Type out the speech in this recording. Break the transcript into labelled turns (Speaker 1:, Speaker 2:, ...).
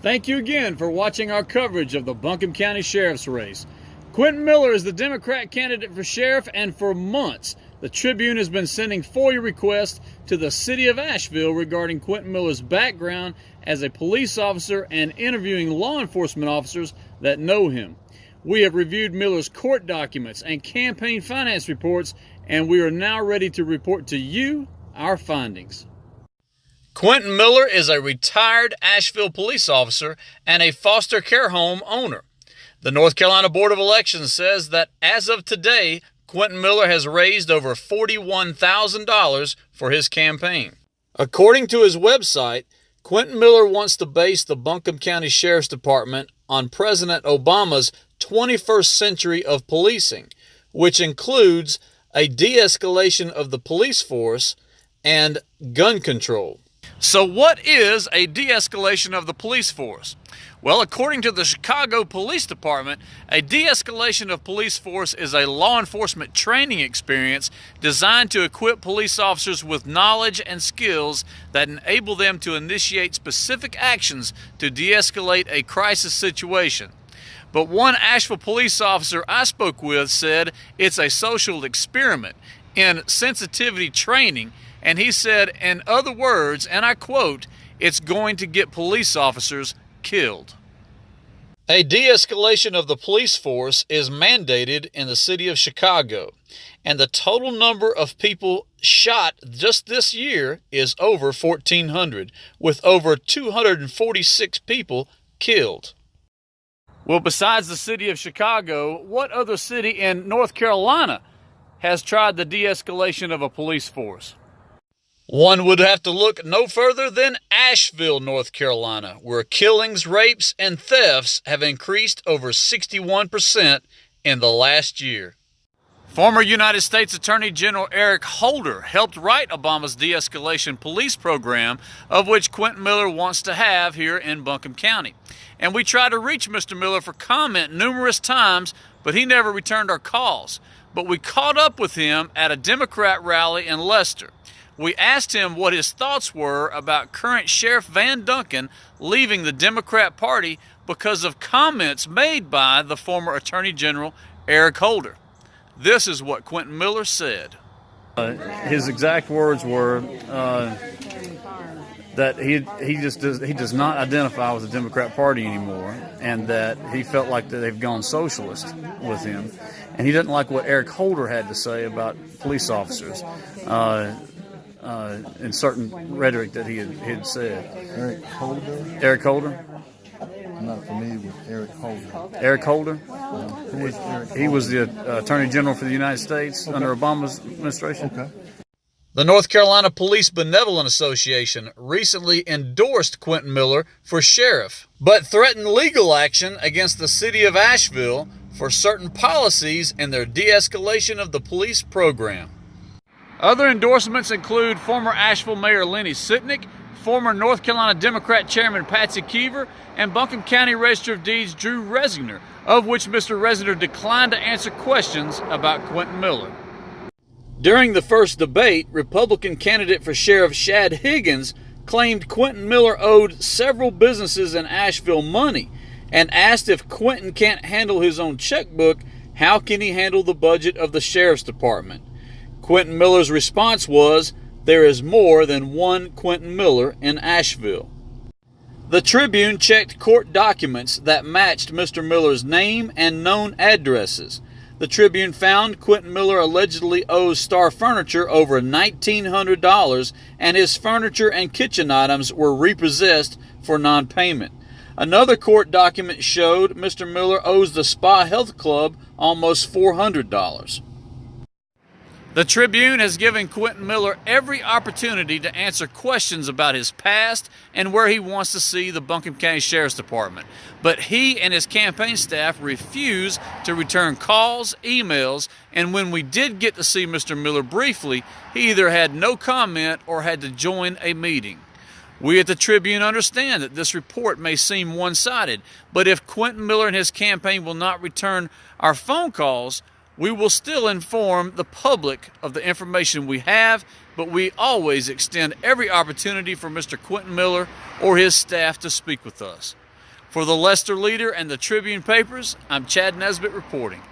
Speaker 1: Thank you again for watching our coverage of the Buncombe County Sheriff's race. Quentin Miller is the Democrat candidate for sheriff, and for months, the Tribune has been sending FOIA requests to the city of Asheville regarding Quentin Miller's background as a police officer and interviewing law enforcement officers that know him. We have reviewed Miller's court documents and campaign finance reports, and we are now ready to report to you our findings. Quentin Miller is a retired Asheville police officer and a foster care home owner. The North Carolina Board of Elections says that as of today, Quentin Miller has raised over $41,000 for his campaign. According to his website, Quentin Miller wants to base the Buncombe County Sheriff's Department on President Obama's 21st century of policing, which includes a de-escalation of the police force and gun control. So what is a de-escalation of the police force? Well, according to the Chicago Police Department, a de-escalation of police force is a law enforcement training experience designed to equip police officers with knowledge and skills that enable them to initiate specific actions to de-escalate a crisis situation. But one Asheville police officer I spoke with said it's a social experiment in sensitivity training, and he said, in other words, and I quote, it's going to get police officers killed. A de-escalation of the police force is mandated in the city of Chicago, and the total number of people shot just this year is over 1,400, with over 246 people killed. Well, besides the city of Chicago, what other city in North Carolina has tried the de-escalation of a police force? One would have to look no further than Asheville, North Carolina, where killings, rapes, and thefts have increased over 61% in the last year. Former United States Attorney General Eric Holder helped write Obama's de-escalation police program, of which Quentin Miller wants to have here in Buncombe County. And we tried to reach Mr. Miller for comment numerous times, but he never returned our calls. But we caught up with him at a Democrat rally in Leicester. We asked him what his thoughts were about current Sheriff Van Duncan leaving the Democrat Party because of comments made by the former Attorney General Eric Holder. This is what Quentin Miller said. His exact words were that he does not identify with the Democrat Party anymore, and that he felt like that they've gone socialist with him, and he didn't like what Eric Holder had to say about police officers. In certain rhetoric that he had said.
Speaker 2: Eric Holder?
Speaker 1: Eric Holder?
Speaker 2: I'm not familiar with Eric Holder.
Speaker 1: Eric Holder?
Speaker 2: Who is Eric Holder?
Speaker 1: He was the Attorney General for the United States under Obama's administration.
Speaker 2: Okay.
Speaker 1: The North Carolina Police Benevolent Association recently endorsed Quentin Miller for sheriff, but threatened legal action against the city of Asheville for certain policies in their de-escalation of the police program. Other endorsements include former Asheville Mayor Lenny Sitnick, former North Carolina Democrat Chairman Patsy Keever, and Buncombe County Register of Deeds Drew Resniger, of which Mr. Resniger declined to answer questions about Quentin Miller. During the first debate, Republican candidate for sheriff Shad Higgins claimed Quentin Miller owed several businesses in Asheville money, and asked if Quentin can't handle his own checkbook, how can he handle the budget of the sheriff's department? Quentin Miller's response was, there is more than one Quentin Miller in Asheville. The Tribune checked court documents that matched Mr. Miller's name and known addresses. The Tribune found Quentin Miller allegedly owes Star Furniture over $1,900, and his furniture and kitchen items were repossessed for non-payment. Another court document showed Mr. Miller owes the Spa Health Club almost $400. The Tribune has given Quentin Miller every opportunity to answer questions about his past and where he wants to see the Buncombe County Sheriff's Department. But he and his campaign staff refuse to return calls, emails, and when we did get to see Mr. Miller briefly, he either had no comment or had to join a meeting. We at the Tribune understand that this report may seem one-sided, but if Quentin Miller and his campaign will not return our phone calls, we will still inform the public of the information we have, but we always extend every opportunity for Mr. Quentin Miller or his staff to speak with us. For the Leicester Leader and the Tribune papers, I'm Chad Nesbitt reporting.